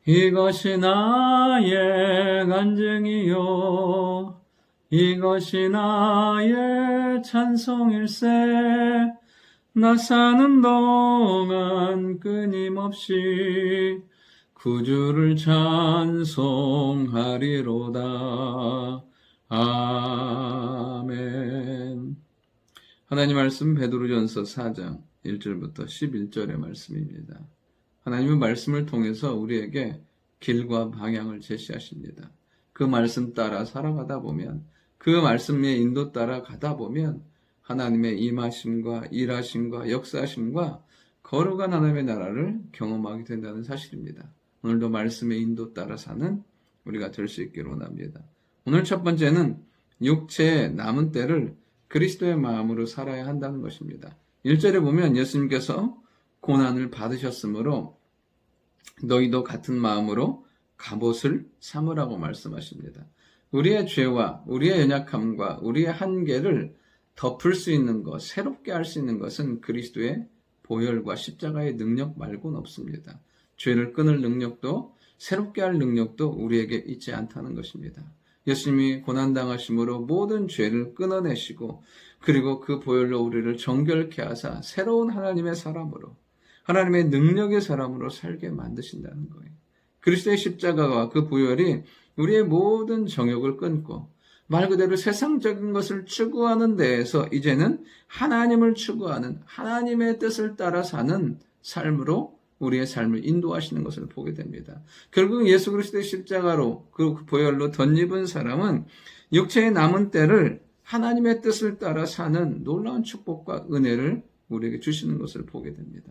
이것이 나의 간증이요 이것이 나의 찬송일세. 나 사는 동안 끊임없이 구주를 찬송하리로다. 아멘. 하나님 말씀 베드로전서 4장 1절부터 11절의 말씀입니다. 하나님의 말씀을 통해서 우리에게 길과 방향을 제시하십니다. 그 말씀 따라 살아가다 보면, 그 말씀의 인도 따라 가다 보면 하나님의 임하심과 일하심과 역사하심과 거룩한 하나님의 나라를 경험하게 된다는 사실입니다. 오늘도 말씀의 인도 따라 사는 우리가 될 수 있기를 원합니다. 오늘 첫 번째는 육체의 남은 때를 그리스도의 마음으로 살아야 한다는 것입니다. 1절에 보면 예수님께서 고난을 받으셨으므로 너희도 같은 마음으로 갑옷을 삼으라고 말씀하십니다. 우리의 죄와 우리의 연약함과 우리의 한계를 덮을 수 있는 것, 새롭게 할 수 있는 것은 그리스도의 보혈과 십자가의 능력 말고는 없습니다. 죄를 끊을 능력도 새롭게 할 능력도 우리에게 있지 않다는 것입니다. 예수님이 고난당하심으로 모든 죄를 끊어내시고 그리고 그 보혈로 우리를 정결케 하사 새로운 하나님의 사람으로, 하나님의 능력의 사람으로 살게 만드신다는 거예요. 그리스도의 십자가와 그 보혈이 우리의 모든 정욕을 끊고 말 그대로 세상적인 것을 추구하는 데에서 이제는 하나님을 추구하는, 하나님의 뜻을 따라 사는 삶으로 우리의 삶을 인도하시는 것을 보게 됩니다. 결국 예수 그리스도의 십자가로 그 보혈로 덧입은 사람은 육체의 남은 때를 하나님의 뜻을 따라 사는 놀라운 축복과 은혜를 우리에게 주시는 것을 보게 됩니다.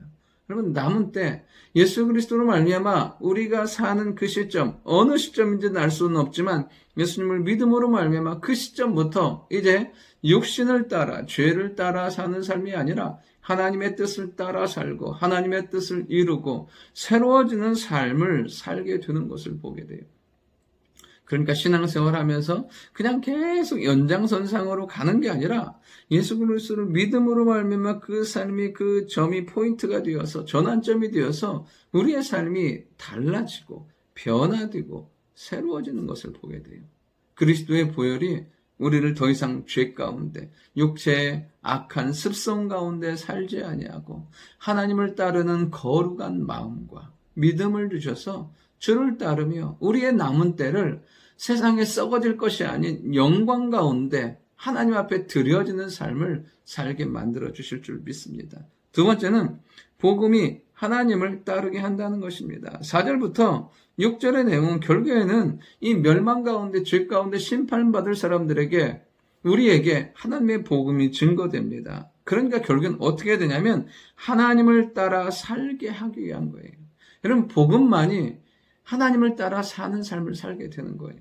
여러분, 남은 때 예수 그리스도로 말미암아 우리가 사는 그 시점, 어느 시점인지는 알 수는 없지만 예수님을 믿음으로 말미암아 그 시점부터 이제 육신을 따라, 죄를 따라 사는 삶이 아니라 하나님의 뜻을 따라 살고 하나님의 뜻을 이루고 새로워지는 삶을 살게 되는 것을 보게 돼요. 그러니까 신앙생활 하면서 그냥 계속 연장선상으로 가는 게 아니라 예수 그리스도를 믿음으로 말미암아 그 삶이, 그 점이 포인트가 되어서, 전환점이 되어서 우리의 삶이 달라지고 변화되고 새로워지는 것을 보게 돼요. 그리스도의 보혈이 우리를 더 이상 죄 가운데, 육체의 악한 습성 가운데 살지 아니하고 하나님을 따르는 거룩한 마음과 믿음을 주셔서 주를 따르며 우리의 남은 때를 세상에 썩어질 것이 아닌 영광 가운데 하나님 앞에 드려지는 삶을 살게 만들어 주실 줄 믿습니다. 두 번째는 복음이 하나님을 따르게 한다는 것입니다. 4절부터 6절의 내용은 결국에는 이 멸망 가운데, 죄 가운데 심판받을 사람들에게, 우리에게 하나님의 복음이 증거됩니다. 그러니까 결국엔 어떻게 되냐면 하나님을 따라 살게 하기 위한 거예요. 여러분, 복음만이 하나님을 따라 사는 삶을 살게 되는 거예요.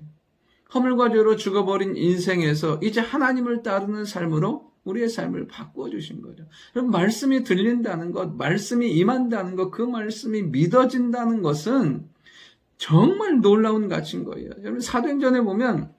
허물과 죄로 죽어버린 인생에서 이제 하나님을 따르는 삶으로 우리의 삶을 바꾸어 주신 거죠. 여러분, 말씀이 들린다는 것, 말씀이 임한다는 것, 그 말씀이 믿어진다는 것은 정말 놀라운 가치인 거예요. 여러분, 사도행전에 보면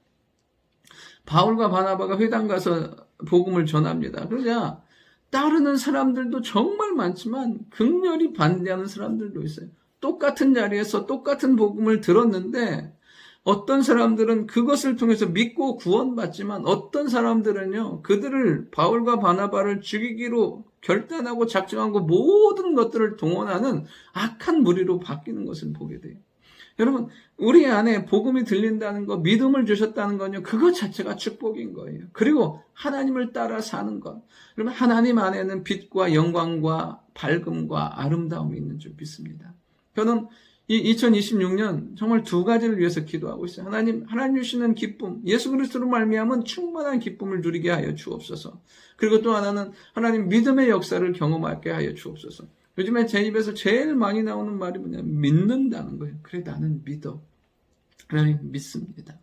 바울과 바나바가 회당 가서 복음을 전합니다. 그러자 따르는 사람들도 정말 많지만 극렬히 반대하는 사람들도 있어요. 똑같은 자리에서 똑같은 복음을 들었는데 어떤 사람들은 그것을 통해서 믿고 구원받지만 어떤 사람들은요, 그들을, 바울과 바나바를 죽이기로 결단하고 작정하고 모든 것들을 동원하는 악한 무리로 바뀌는 것을 보게 돼요. 여러분, 우리 안에 복음이 들린다는 것, 믿음을 주셨다는 건요, 그것 자체가 축복인 거예요. 그리고 하나님을 따라 사는 것. 여러분, 하나님 안에는 빛과 영광과 밝음과 아름다움이 있는 줄 믿습니다. 저는 이 2026년 정말 두 가지를 위해서 기도하고 있어요. 하나님 주시는 기쁨, 예수 그리스도로 말미암은 충만한 기쁨을 누리게 하여 주옵소서. 그리고 또 하나는 하나님 믿음의 역사를 경험하게 하여 주옵소서. 요즘에 제 입에서 제일 많이 나오는 말이 뭐냐면 믿는다는 거예요. 그래, 나는 믿어. 하나님 믿습니다.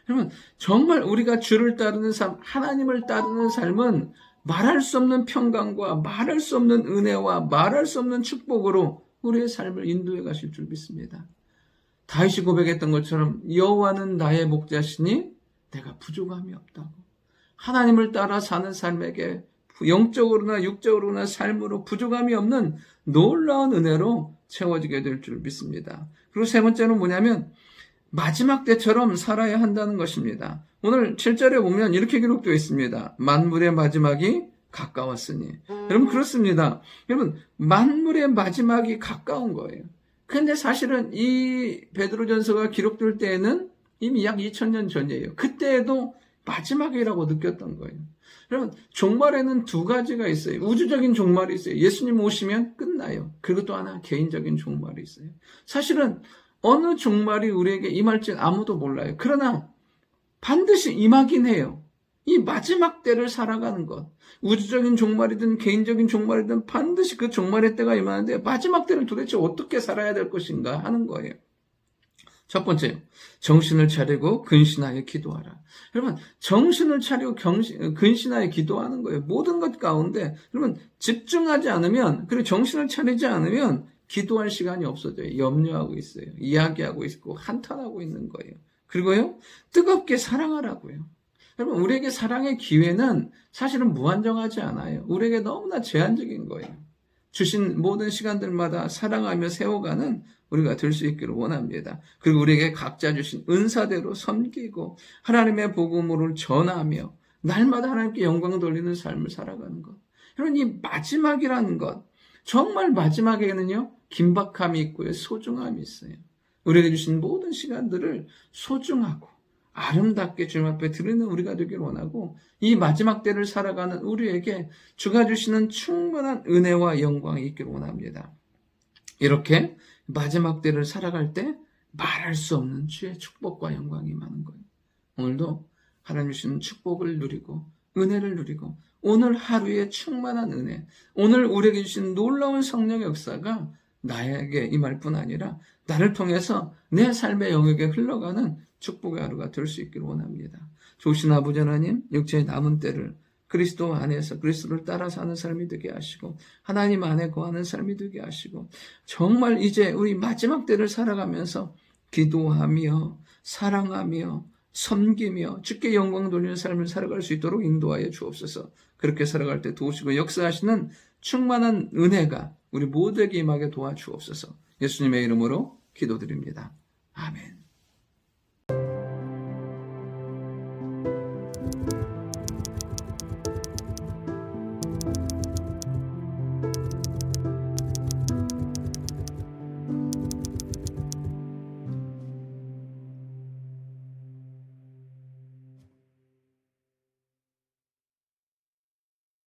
여러분, 정말 우리가 주를 따르는 삶, 하나님을 따르는 삶은 말할 수 없는 평강과 말할 수 없는 은혜와 말할 수 없는 축복으로 우리의 삶을 인도해 가실 줄 믿습니다. 다윗이 고백했던 것처럼 여호와는 나의 목자시니 내가 부족함이 없다고. 하나님을 따라 사는 삶에게 영적으로나 육적으로나 삶으로 부족함이 없는 놀라운 은혜로 채워지게 될 줄 믿습니다. 그리고 세 번째는 뭐냐면 마지막 때처럼 살아야 한다는 것입니다. 오늘 7절에 보면 이렇게 기록되어 있습니다. 만물의 마지막이 가까웠으니. 여러분 그렇습니다. 여러분 만물의 마지막이 가까운 거예요. 근데 사실은 이 베드로전서가 기록될 때에는 이미 약 2000년 전이에요. 그때에도 마지막이라고 느꼈던 거예요. 여러분 종말에는 두 가지가 있어요. 우주적인 종말이 있어요. 예수님 오시면 끝나요. 그리고 또 하나 개인적인 종말이 있어요. 사실은 어느 종말이 우리에게 임할지는 아무도 몰라요. 그러나 반드시 임하긴 해요. 이 마지막 때를 살아가는 것. 우주적인 종말이든 개인적인 종말이든 반드시 그 종말의 때가 임하는데 마지막 때를 도대체 어떻게 살아야 될 것인가 하는 거예요. 첫 번째, 정신을 차리고 근신하여 기도하라. 여러분, 정신을 차리고 근신하여 기도하는 거예요. 모든 것 가운데 여러분 집중하지 않으면, 그리고 정신을 차리지 않으면 기도할 시간이 없어져요. 염려하고 있어요. 이야기하고 있고 한탄하고 있는 거예요. 그리고요, 뜨겁게 사랑하라고요. 여러분, 우리에게 사랑의 기회는 사실은 무한정하지 않아요. 우리에게 너무나 제한적인 거예요. 주신 모든 시간들마다 사랑하며 세워가는 우리가 될 수 있기를 원합니다. 그리고 우리에게 각자 주신 은사대로 섬기고 하나님의 복음을 전하며 날마다 하나님께 영광 돌리는 삶을 살아가는 것. 여러분, 이 마지막이라는 것, 정말 마지막에는요, 긴박함이 있고요, 소중함이 있어요. 우리에게 주신 모든 시간들을 소중하고 아름답게 주님 앞에 드리는 우리가 되길 원하고, 이 마지막 때를 살아가는 우리에게 주가 주시는 충분한 은혜와 영광이 있기를 원합니다. 이렇게 마지막 때를 살아갈 때 말할 수 없는 주의 축복과 영광이 임하는 거예요. 오늘도 하나님 주시는 축복을 누리고 은혜를 누리고 오늘 하루의 충만한 은혜, 오늘 우리에게 주신 놀라운 성령의 역사가 나에게 임할 뿐 아니라 나를 통해서 내 삶의 영역에 흘러가는 축복의 하루가 될 수 있기를 원합니다. 좋으신 아버지 하나님, 육체의 남은 때를 그리스도 안에서 그리스도를 따라 사는 삶이 되게 하시고 하나님 안에 거하는 삶이 되게 하시고, 정말 이제 우리 마지막 때를 살아가면서 기도하며 사랑하며 섬기며 주께 영광 돌리는 삶을 살아갈 수 있도록 인도하여 주옵소서. 그렇게 살아갈 때 도우시고 역사하시는 충만한 은혜가 우리 모두에게 임하게 도와주옵소서. 예수님의 이름으로 기도드립니다. 아멘.